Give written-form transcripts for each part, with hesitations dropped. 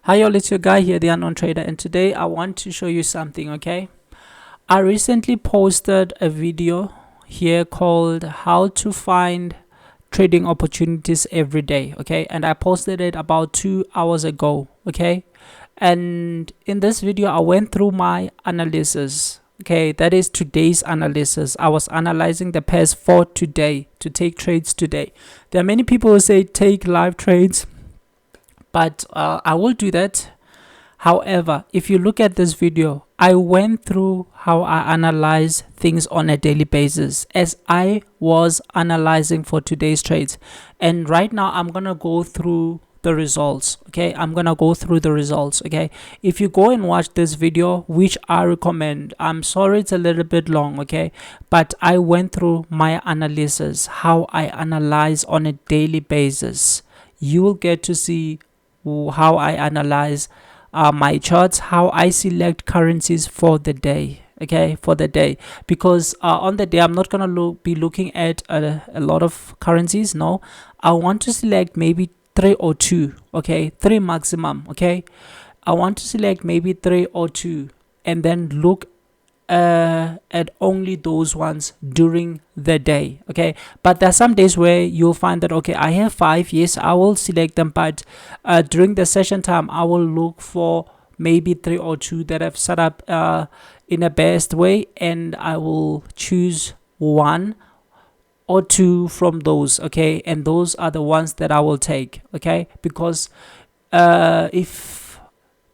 Hi y'all, it's your guy here, the Unknown Trader, and today I want to show you something, okay? I recently posted a video here called how to find trading opportunities every day, okay? And I posted it about 2 hours ago, okay? And in this video, I went through my analysis, okay? That is today's analysis. I was analyzing the pairs for today to take trades today. There are many people who say take live trades, but I will do that. However, if you look at this video, I went through how I analyze things on a daily basis as I was analyzing for today's trades. And right now I'm gonna go through the results, okay? I'm gonna go through the results, okay? If you go and watch this video, which I recommend, I'm sorry it's a little bit long, okay? But I went through my analysis, how I analyze on a daily basis. You will get to see how I analyze my charts, how I select currencies for the day, okay, for the day, because on the day I'm not gonna be looking at a lot of currencies. No, I want to select maybe 3 or 2, okay, 3 maximum, okay. I want to select maybe 3 or 2 and then look at only those ones during the day, okay? But there are some days where you'll find that, okay, I have 5, yes, I will select them, but during the session time I will look for maybe 3 or 2 that I've set up in a best way, and I will choose 1 or 2 from those, okay? And those are the ones that I will take, okay? Because if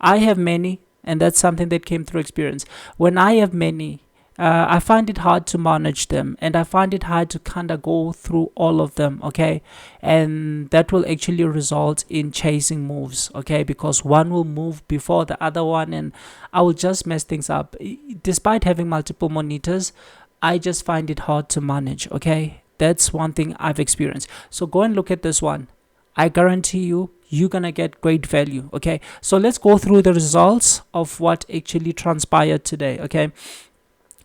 I have many, and that's something that came through experience, when I have many, I find it hard to manage them, and I find it hard to kind of go through all of them, okay? And that will actually result in chasing moves, okay? Because one will move before the other one, and I will just mess things up. Despite having multiple monitors, I just find it hard to manage, okay? That's one thing I've experienced. So go and look at this one. I guarantee you're gonna get great value, okay? So let's go through the results of what actually transpired today, okay?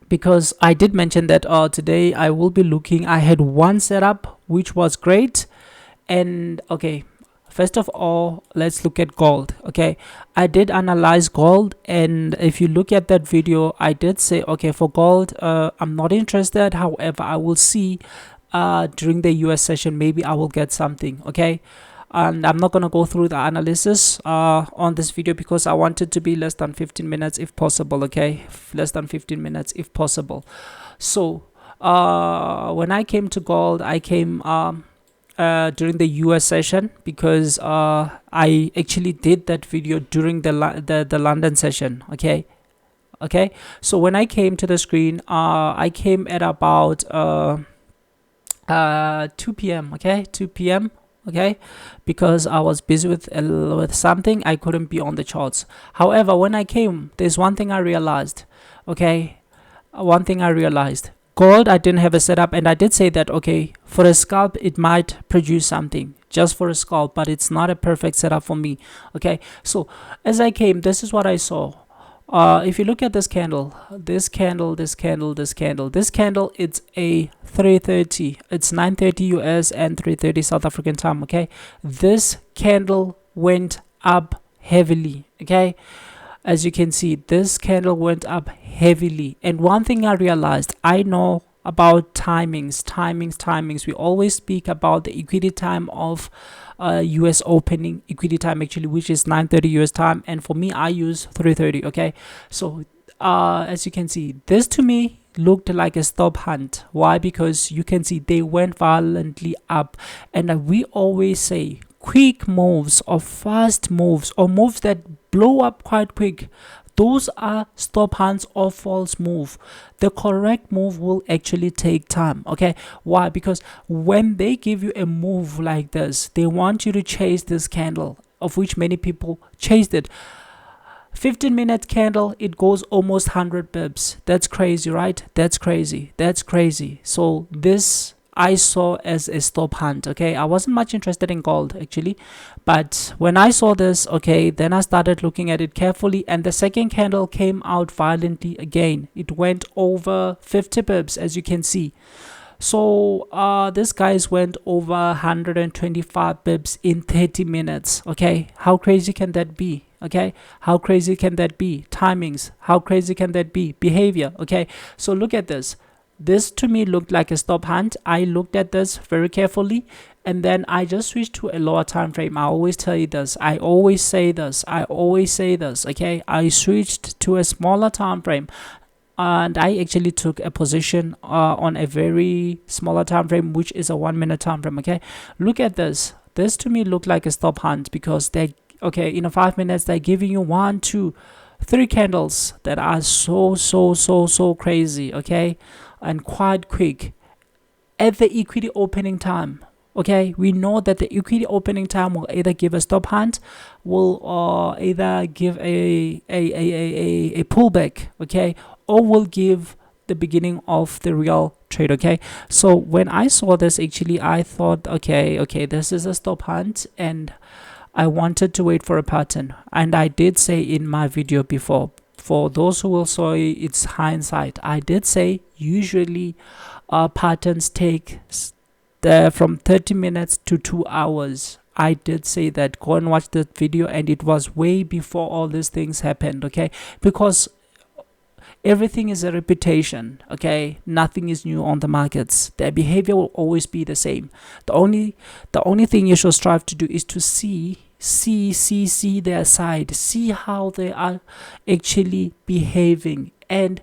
Because I did mention that today I will be looking, I had one setup which was great. And okay, first of all, let's look at gold, okay? I did analyze gold, and if you look at that video, I did say, okay, for gold, I'm not interested. However, I will see during the US session, maybe I will get something, okay? And I'm not going to go through the analysis on this video because I want it to be less than 15 minutes if possible, okay? Less than 15 minutes if possible. So when I came to gold, I came during the US session, because I actually did that video during the London session, okay? Okay, so when I came to the screen, I came at about 2 p.m. okay, 2 p.m. okay, because I was busy with something. I couldn't be on the charts. However, when I came, there's one thing I realized, okay? One thing I realized, gold, I didn't have a setup, and I did say that, okay, for a scalp it might produce something, just for a scalp, but it's not a perfect setup for me, okay? So as I came, this is what I saw. If you look at this candle, this candle, it's a 3:30, it's 9:30 US and 3:30 South African time, okay? This candle went up heavily, okay? As you can see, this candle went up heavily. And one thing I realized, I know about timings. We always speak about the equity time of US opening, equity time actually, which is 9:30 US time, and for me I use 3:30, okay? So as you can see, this to me looked like a stop hunt. Why? Because you can see they went violently up, and we always say quick moves or fast moves or moves that blow up quite quick, those are stop hunts or false move. The correct move will actually take time, okay? Why? Because when they give you a move like this, they want you to chase this candle, of which many people chased it. 15-minute candle, it goes almost 100 pips. That's crazy, right? That's crazy. So this I saw as a stop hunt, okay? I wasn't much interested in gold actually, but when I saw this, okay, then I started looking at it carefully, and the second candle came out violently again. It went over 50 pips, as you can see. So this guys went over 125 pips in 30 minutes, okay? How crazy can that be? Okay, how crazy can that be? Timings, how crazy can that be? Behavior. Okay, so look at this. This to me looked like a stop hunt. I looked at this very carefully, and then I just switched to a lower time frame. I always tell you this, I always say this, okay. I switched to a smaller time frame, and I actually took a position on a very smaller time frame, which is a 1 minute time frame. Okay, look at this. This to me looked like a stop hunt, because they, okay, in a 5 minutes they're giving you 1, 2, 3 candles that are so crazy, okay, and quite quick at the equity opening time. Okay, we know that the equity opening time will either give a stop hunt, will either give a pullback, okay, or will give the beginning of the real trade. Okay, so when I saw this, actually I thought, okay, this is a stop hunt, and I wanted to wait for a pattern. And I did say in my video before, for those who will say it's hindsight, I did say usually patterns take from 30 minutes to 2 hours. I did say that. Go and watch that video, and it was way before all these things happened. Okay, because everything is a repetition. Okay, nothing is new on the markets. Their behavior will always be the same. The only thing you should strive to do is to see their side, see how they are actually behaving, and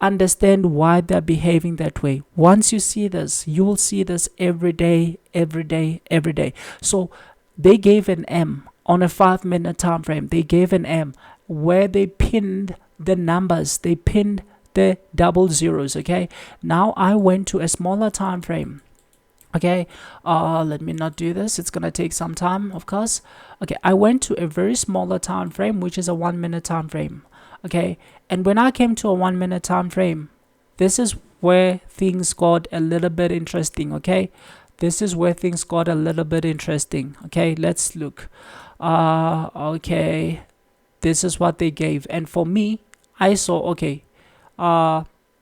understand why they're behaving that way. Once you see this, you will see this every day. So they gave an M on a 5 minute time frame. They gave an M where they pinned the numbers, they pinned the double zeros. Okay, now I went to a smaller time frame. Okay, let me not do this, it's gonna take some time, of course. Okay, I went to a very smaller time frame, which is a 1 minute time frame. Okay, and when I came to a 1 minute time frame, this is where things got a little bit interesting. Okay, this is where things got a little bit interesting. Okay, let's look. Okay, this is what they gave, and for me, I saw, okay,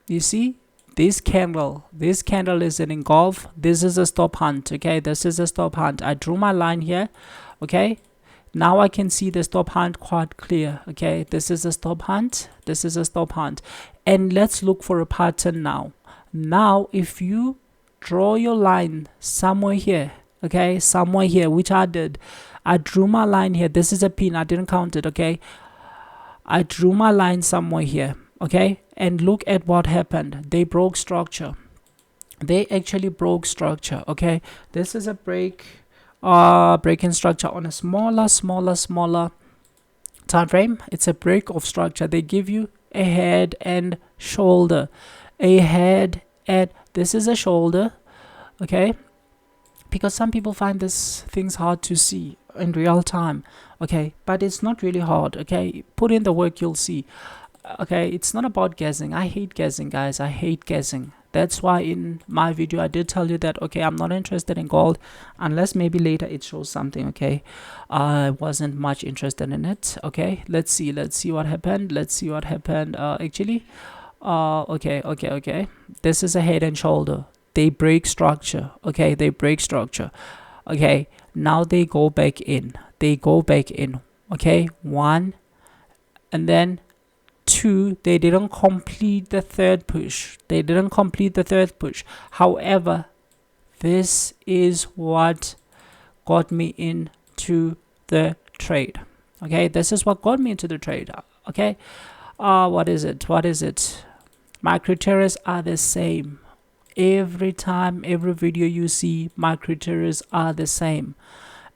you see this candle is an engulf. This is a stop hunt. Okay, this is a stop hunt. I drew my line here. Okay, now I can see the stop hunt quite clear. Okay, this is a stop hunt, this is a stop hunt, and let's look for a pattern now. Now if you draw your line somewhere here, okay, somewhere here, which I did, I drew my line here. This is a pin, I didn't count it. Okay, I drew my line somewhere here. Okay, and look at what happened. They broke structure. They actually broke structure. Okay, this is a breaking structure on a smaller time frame. It's a break of structure. They give you a head and shoulder, a head and this is a shoulder. Okay, because some people find this things hard to see in real time. Okay, but it's not really hard. Okay, put in the work, you'll see. Okay, it's not about guessing. I hate guessing, guys. I hate guessing. That's why in my video I did tell you that, okay, I'm not interested in gold unless maybe later it shows something. Okay, I wasn't much interested in it. Okay, let's see what happened. Actually, okay, this is a head and shoulder. They break structure. Okay, they break structure. Okay, now they go back in. Okay, 1, and then 2. They didn't complete the third push. However, this is what got me into the trade. Okay, this is what got me into the trade. Okay, what is it? My criteria are the same. Every time, every video you see, my criteria are the same.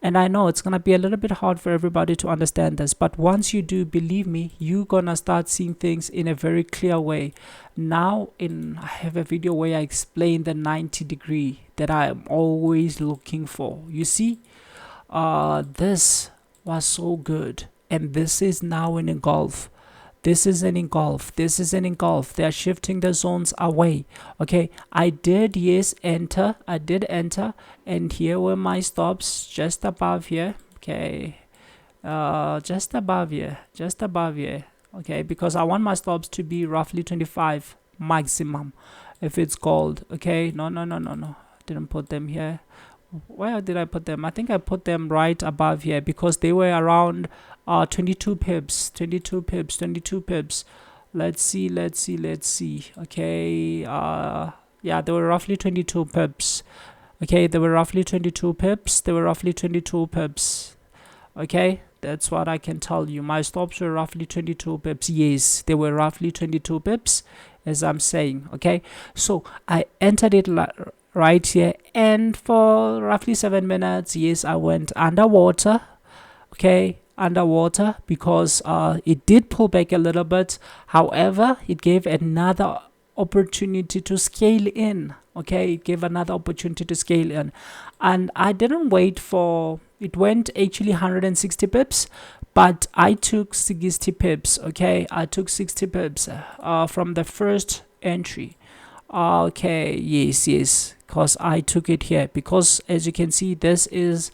And I know it's gonna be a little bit hard for everybody to understand this, but once you do, believe me, you're gonna start seeing things in a very clear way. Now I have a video where I explain the 90-degree that I am always looking for. You see, this was so good, and this is now an engulf. This is an engulf. They are shifting the zones away. Okay, I did enter, and here were my stops, just above here. Okay, just above here. Okay, because I want my stops to be roughly 25 maximum if it's gold. Okay, no, didn't put them here. where did I put them? I think I put them right above here because they were around 22 pips, 22 pips, 22 pips. Let's see. Okay, yeah, they were roughly 22 pips. Okay, they were roughly 22 pips. Okay, that's what I can tell you. My stops were roughly 22 pips. Yes, they were roughly 22 pips, as I'm saying. Okay, so I entered it right here, and for roughly 7 minutes, yes, I went underwater. Okay, underwater, because it did pull back a little bit. However, it gave another opportunity to scale in. Okay, it gave another opportunity to scale in, and I didn't wait for it. Went actually 160 pips, but I took 60 pips. Okay, I took 60 pips from the first entry. Okay, yes, because I took it here, because as you can see, this is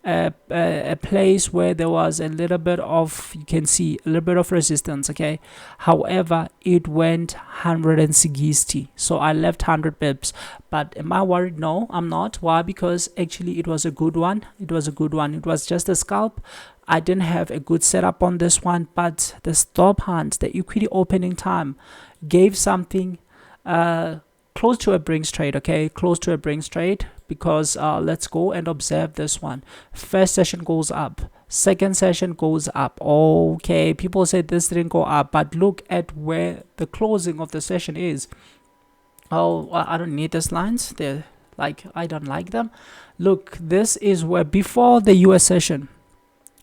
a place where there was a little bit of, you can see a little bit of resistance. Okay, however, it went 160, so I left 100 pips. But am I worried? No, I'm not. Why? Because actually it was a good one. It was just a scalp. I didn't have a good setup on this one, but the stop hunt, the equity opening time, gave something close to a Brinks trade. Okay, close to a Brinks trade, because let's go and observe this one. First session goes up, second session goes up. Okay, people say this didn't go up, but look at where the closing of the session is. Oh, I don't need these lines, they're like, I don't like them. Look, this is where before the US session,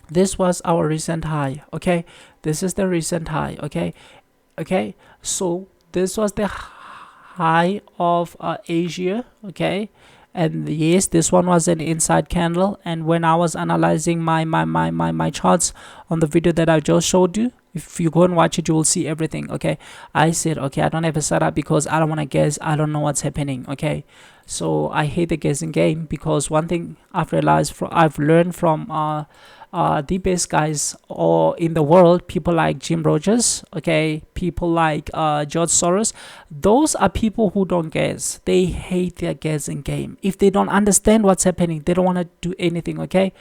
this was our recent high. Okay, this is the recent high. Okay, so this was the high of Asia. Okay, and yes, this one was an inside candle. And when I was analyzing my charts on the video that I just showed you, if you go and watch it, you will see everything. Okay, I said, okay, I don't have a setup because I don't want to guess. I don't know what's happening. Okay, so I hate the guessing game, because one thing I've realized, I've learned from the best guys or in the world, people like Jim Rogers, okay, people like George Soros. Those are people who don't guess. They hate their guessing game. If they don't understand what's happening, they don't want to do anything. Okay,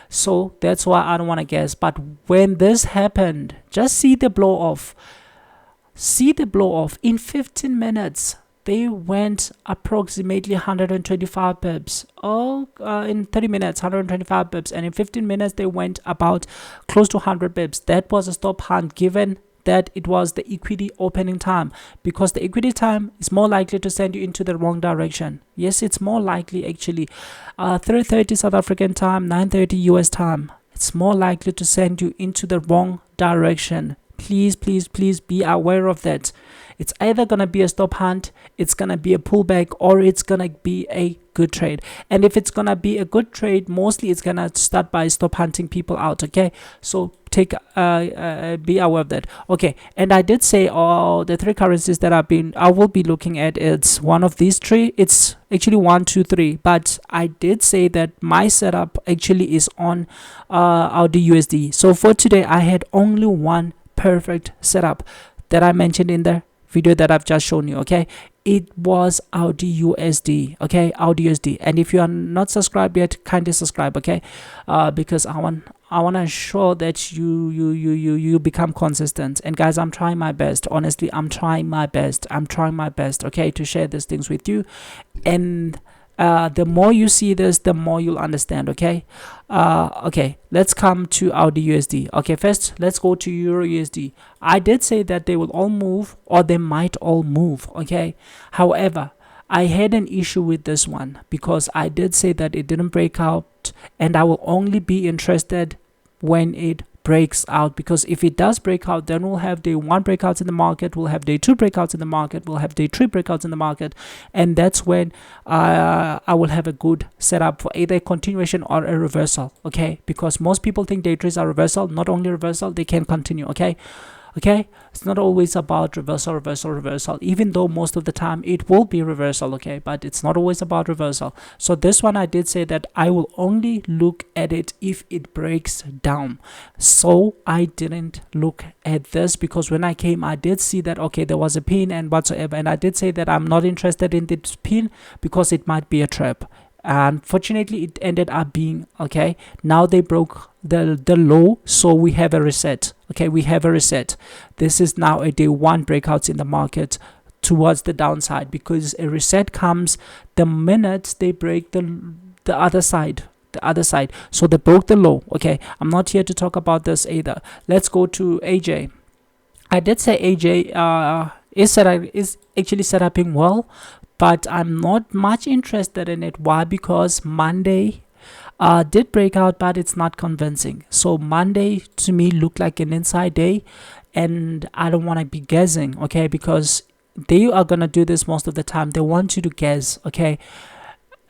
so that's why I don't want to guess. But when this happened, just see the blow off. In 15 minutes they went approximately 125 pips. In 30 minutes 125 pips, and in 15 minutes they went about close to 100 pips. That was a stop hunt, given that it was the equity opening time, because the equity time is more likely to send you into the wrong direction. Yes, it's more likely actually. 3:30 South African time, 9:30 US time, it's more likely to send you into the wrong direction. Please be aware of that. It's either gonna be a stop hunt, it's gonna be a pullback, or it's gonna be a good trade. And if it's gonna be a good trade, mostly it's gonna start by stop hunting people out. Okay, so be aware of that. Okay, and I did say the three currencies that I will be looking at, it's one of these three. It's actually 1, 2, 3, but I did say that my setup actually is on Audi USD. So for today I had only one perfect setup that I mentioned in the video that I've just shown you. Okay, it was Audi USD. Okay, Audi USD. And if you are not subscribed yet, kindly subscribe. Okay, because I want to ensure that you become consistent. And guys, I'm trying my best. Honestly, I'm trying my best. Okay, to share these things with you. And the more you see this, the more you'll understand. Okay, let's come to Audi USD. Okay, first let's go to Euro USD. I did say that they will all move, or they might all move. Okay, however, I had an issue with this one, because I did say that it didn't break out, and I will only be interested when it breaks out, because if it does break out, then we'll have day 1 breakouts in the market, we'll have day 2 breakouts in the market, we'll have day 3 breakouts in the market, and that's when I will have a good setup for either a continuation or a reversal. Okay, because most people think day trades are reversal. Not only reversal, they can continue. Okay, it's not always about reversal, even though most of the time it will be reversal. Okay, but it's not always about reversal. So this one, I did say that I will only look at it if it breaks down. So I didn't look at this, because when I came, I did see that, okay, there was a pin and whatsoever, and I did say that I'm not interested in this pin because it might be a trap. Unfortunately, it ended up being okay. Now they broke the low, so we have a reset. Okay, we have a reset. This is now a day one breakouts in the market towards the downside, because a reset comes the minute they break the other side, so they broke the low. Okay, I'm not here to talk about this either. Let's go to AJ. I did say AJ is actually set up well, but I'm not much interested in it. Why? Because Monday did break out, but it's not convincing. So Monday to me looked like an inside day, and I don't want to be guessing. Okay, because they are gonna do this most of the time. They want you to guess. Okay,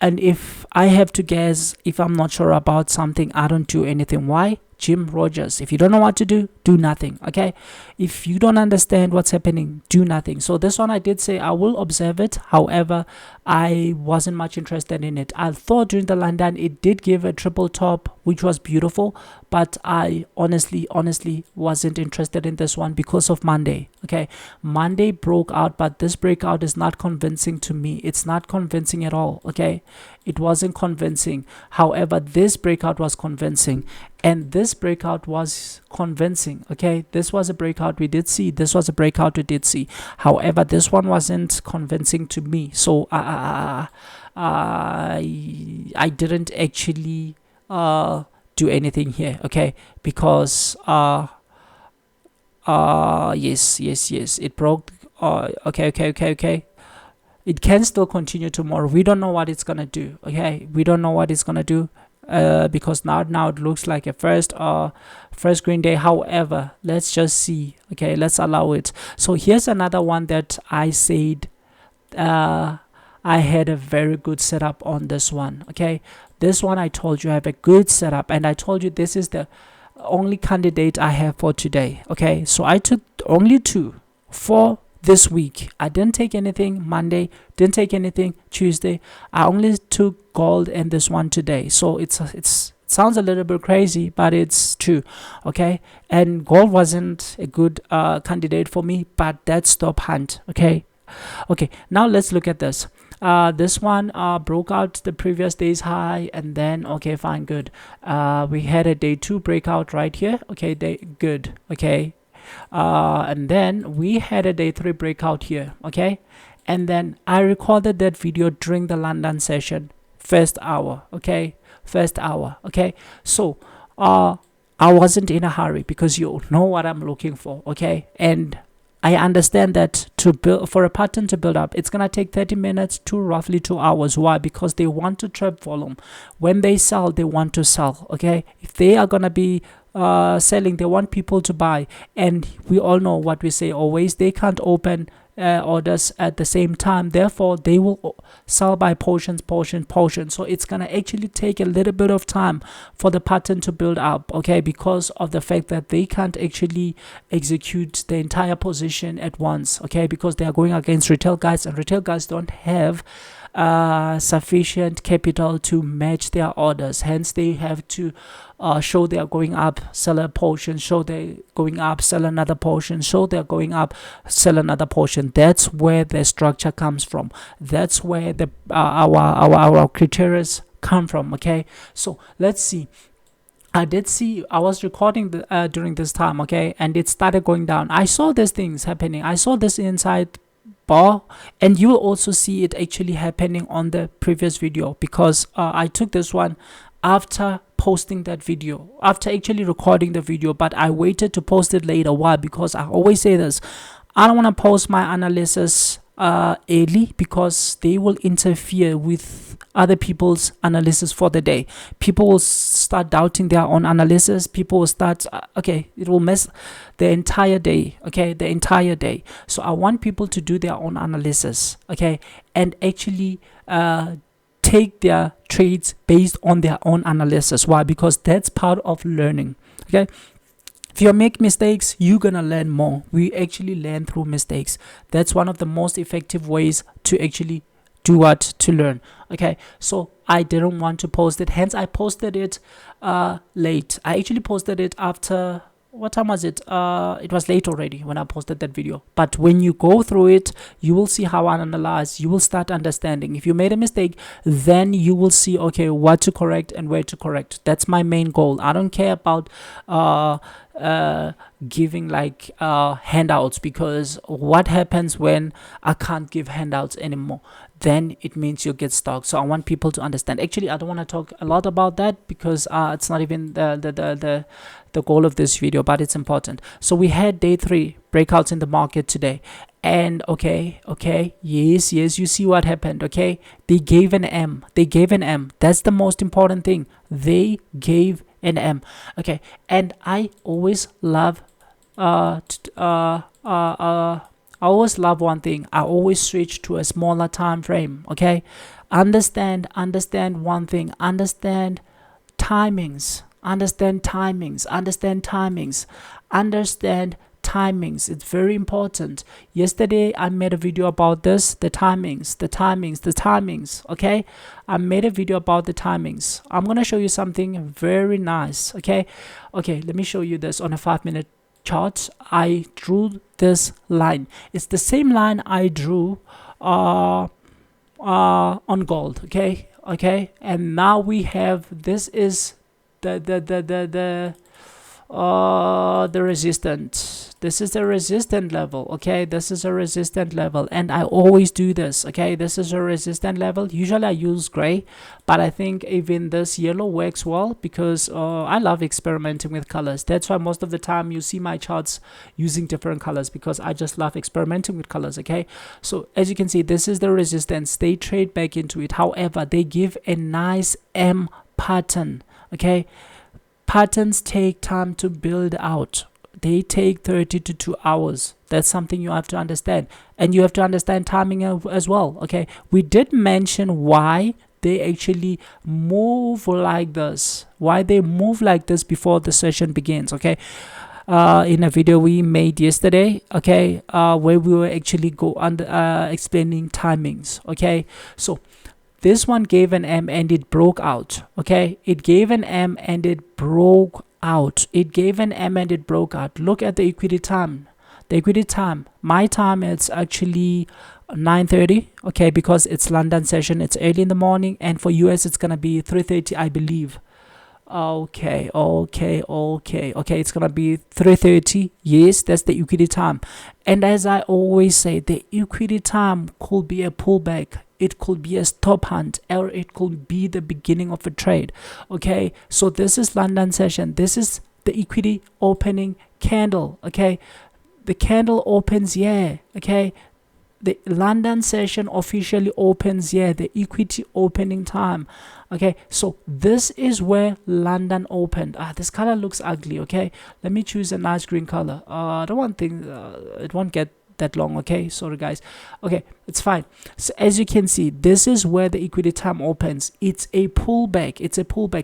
and if I have to guess, if I'm not sure about something, I don't do anything. Why? Jim Rogers. If you don't know what to do nothing. Okay, if you don't understand what's happening, do nothing. So this one, I did say I will observe it. However, I wasn't much interested in it. I thought during the London it did give a triple top, which was beautiful, but I honestly wasn't interested in this one because of Monday. Okay, Monday broke out, but this breakout is not convincing to me. It's not convincing at all. Okay, it wasn't convincing. However, this breakout was convincing, and this breakout was convincing. Okay, this was a breakout we did see. This was a breakout we did see. However, this one wasn't convincing to me. So I didn't actually do anything here. Okay, because yes, it broke. Okay. It can still continue tomorrow. We don't know what it's gonna do. Okay, we don't know what it's gonna do. Because now it looks like a first green day. However, let's just see. Okay, let's allow it. So here's another one that I said I had a very good setup on this one. Okay, this one I told you I have a good setup, and I told you this is the only candidate I have for today. Okay, so I took only 2 for this week. I didn't take anything Monday, didn't take anything Tuesday. I only took gold and this one today. So it sounds a little bit crazy, but it's true. Okay, and gold wasn't a good candidate for me, but that stop hunt. Okay, now let's look at this. This one broke out the previous day's high, and then okay, fine, good. We had a day 2 breakout right here. Okay, good. Okay, and then we had a day 3 breakout here. Okay, and then I recorded that video during the London session, first hour. Okay, so I wasn't in a hurry, because you know what I'm looking for. Okay, and I understand that to build for a pattern to build up, it's gonna take 30 minutes to roughly 2 hours. Why? Because they want to trap volume. When they sell, they want to sell. Okay, if they are gonna be selling, they want people to buy, and we all know what we say always: they can't open orders at the same time, therefore they will sell by portions. So it's gonna actually take a little bit of time for the pattern to build up. Okay, because of the fact that they can't actually execute the entire position at once. Okay, because they are going against retail guys, and retail guys don't have sufficient capital to match their orders. Hence they have to show they are going up, sell a portion, show they're going up, sell another portion, show they're going up, sell another portion. That's where the structure comes from. That's where the our criteria come from. Okay, so let's see. I did see, I was recording during this time. Okay, and it started going down. I saw these things happening. I saw this inside bar, and you will also see it actually happening on the previous video, because I took this one after posting that video, after actually recording the video, but I waited to post it later. Why? Because I always say this: I don't want to post my analysis early, because they will interfere with other people's analysis for the day. People will start doubting their own analysis. People will start okay, it will mess the entire day. Okay, the entire day. So I want people to do their own analysis. Okay, and actually take their trades based on their own analysis. Why? Because that's part of learning. Okay, if you make mistakes, you're gonna learn more. We actually learn through mistakes. That's one of the most effective ways to actually do what? To learn. Okay, so I didn't want to post it, hence I posted it late. I actually posted it after what time was it? It was late already when I posted that video. But when you go through it, you will see how I analyze. You will start understanding. If you made a mistake, then you will see, okay, what to correct and where to correct. That's my main goal. I don't care about giving like handouts, because what happens when I can't give handouts anymore? Then it means you get stuck. So I want people to understand. Actually, I don't want to talk a lot about that, because it's not even the goal of this video, but it's important. So we had day 3 breakouts in the market today, and okay, yes, you see what happened. Okay, they gave an M. That's the most important thing. They gave an M. Okay, and I always love I always love one thing. I always switch to a smaller time frame. Okay, understand one thing. Understand timings. It's very important. Yesterday I made a video about this, the timings. Okay, I made a video about the timings. I'm gonna show you something very nice. Okay, let me show you this on a 5-minute chart. I drew this line. It's the same line I drew on gold. Okay, and now we have, this is the resistance. This is the resistant level. Okay, this is a resistant level, and I always do this. Okay, this is a resistant level. Usually I use gray, but I think even this yellow works well, because I love experimenting with colors. That's why most of the time you see my charts using different colors, because I just love experimenting with colors. Okay, so as you can see, this is the resistance. They trade back into it. However, they give a nice M pattern. Okay, patterns take time to build out. They take 30 to 2 hours. That's something you have to understand, and you have to understand timing as well. Okay, we did mention why they actually move like this, before the session begins. Okay, in a video we made yesterday, okay, where we were actually explaining timings. Okay, so this one gave an M and it broke out. Okay, it gave an M and it broke out. Look at the equity time. My time, it's actually 9:30. Okay, because it's London session, it's early in the morning, and for US it's gonna be 3:30, I believe. Okay, it's gonna be 3:30. Yes, that's the equity time. And as I always say, the equity time could be a pullback, it could be a stop hunt, or it could be the beginning of a trade. Okay, so this is London session. This is the equity opening candle. Okay, the candle opens here. Okay, the London session officially opens here, the equity opening time. Okay, so this is where London opened. This color looks ugly. Okay, let me choose a nice green color. I don't want things, it won't get that long. Okay, sorry guys. Okay, it's fine. So as you can see, this is where the equity time opens. It's a pullback.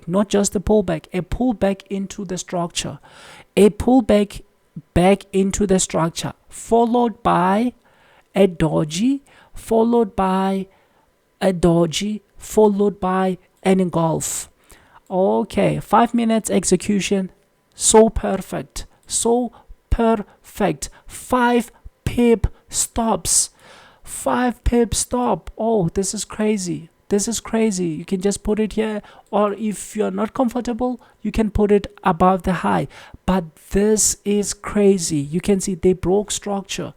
Not just a pullback into the structure, back into the structure, followed by a doji, followed by an engulf. Okay, 5 minutes execution. So perfect. 5 pip stops. Oh, this is crazy. You can just put it here, or if you're not comfortable, you can put it above the high. But this is crazy. You can see they broke structure.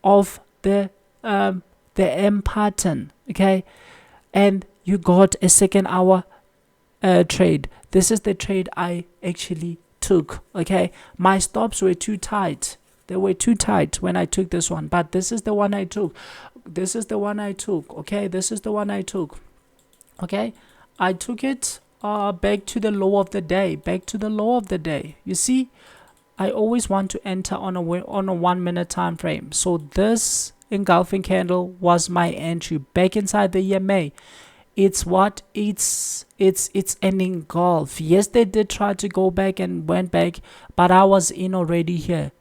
Of the M pattern. Okay, and you got a 2nd-hour trade. This is the trade I actually took. Okay, my stops were too tight. They were too tight when I took this one, but this is the one I took. Okay, this is the one I took. Okay, I took it back to the low of the day. You see, I always want to enter on a 1 minute time frame. So this engulfing candle was my entry back inside the EMA. It's an engulf. Yes, they did try to go back and went back, but I was in already here.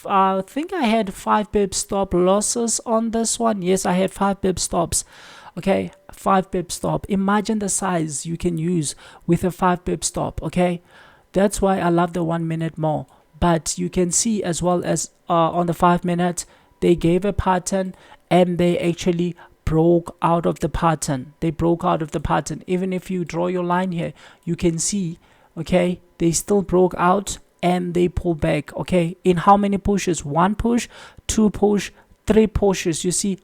I think I had 5 pip stop losses on this one. Yes, I had 5 pip stops. Okay, 5 pip stop. Imagine the size you can use with a 5 pip stop. Okay, That's why I love the 1 minute more. But you can see as well as on the 5 minutes, they gave a pattern and they actually broke out of the pattern. They broke out of the pattern. Even if you draw your line here, you can see, okay, they still broke out and they pull back. Okay, in how many pushes? 1 push, 2 push, 3 pushes. You see,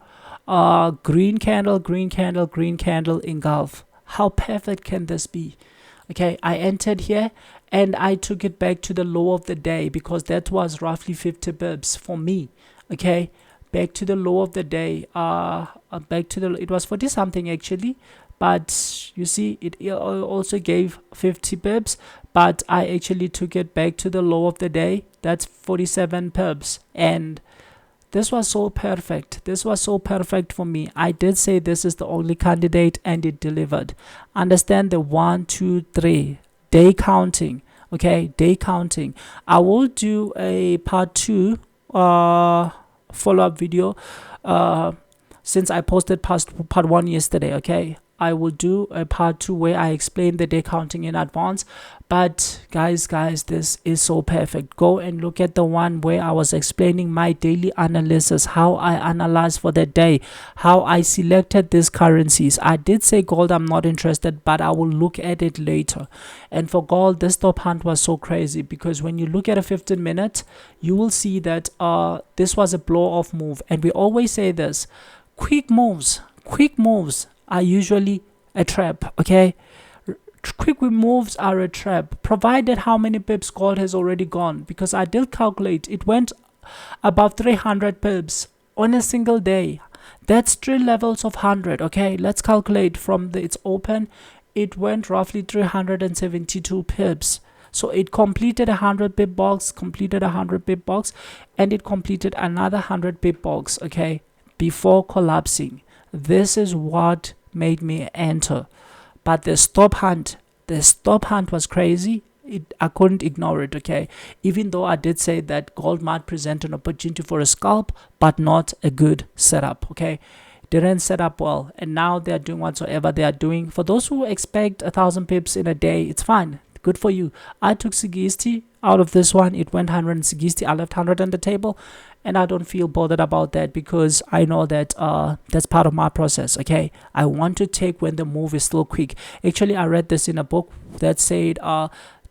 green candle, green candle, green candle, engulf. How perfect can this be? Okay, I entered here and I took it back to the low of the day because that was roughly 50 pips for me. Okay, back to the low of the day. Back to the, it was 40 something actually, but you see it also gave 50 pips, but I actually took it back to the low of the day. That's 47 pips, and this was so perfect. This was so perfect for me. I did say this is the only candidate and it delivered. Understand the 1, 2, 3 day counting. Okay, day counting. I will do a part 2 follow-up video since I posted part 1 yesterday. Okay, I will do a part 2 where I explain the day counting in advance. But guys, this is so perfect. Go and look at the one where I was explaining my daily analysis, how I analyzed for the day, how I selected these currencies. I did say gold I'm not interested, but I will look at it later. And for gold, this top hunt was so crazy because when you look at a 15 minute, you will see that this was a blow off move. And we always say this, quick moves are usually a trap. Okay, quick moves are a trap, provided how many pips gold has already gone, because I did calculate it went above 300 pips on a single day. That's 3 levels of 100. Okay, let's calculate from its open. It went roughly 372 pips. So it completed a 100 pip box, completed a 100 pip box, and it completed another 100 pip box, okay, before collapsing. This is what made me enter. But the stop hunt was crazy. I couldn't ignore it. Okay, even though I did say that gold might present an opportunity for a scalp, but not a good setup. Okay, didn't set up well, and now they're doing whatsoever they are doing. For those who expect 1,000 pips in a day, it's fine, good for you. I took 60 out of this one. It went 160. I left 100 on the table, and I don't feel bothered about that because I know that that's part of my process. Okay, I want to take when the move is still quick. Actually, I read this in a book that said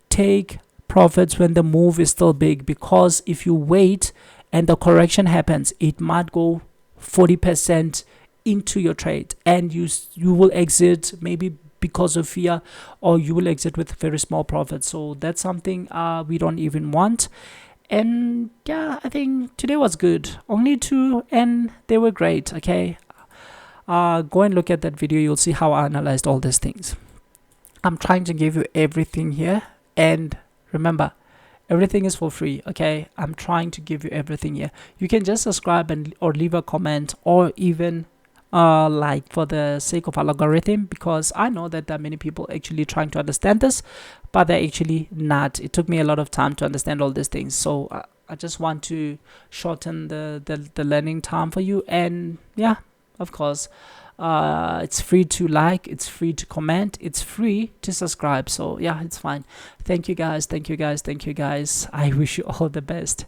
take profits when the move is still big, because if you wait and the correction happens, it might go 40% into your trade, and you will exit maybe because of fear, or you will exit with very small profits. So that's something we don't even want. And yeah, I think today was good. Only 2 and they were great. Okay, go and look at that video. You'll see how I analyzed all these things. I'm trying to give you everything here, and remember, everything is for free. Okay, I'm trying to give you everything here. You can just subscribe and or leave a comment, or even like, for the sake of algorithm, because I know that there are many people actually trying to understand this, but they're actually not. It took me a lot of time to understand all these things, so I just want to shorten the learning time for you. And yeah, of course, it's free to like, it's free to comment, it's free to subscribe. So yeah, it's fine. Thank you guys, I wish you all the best.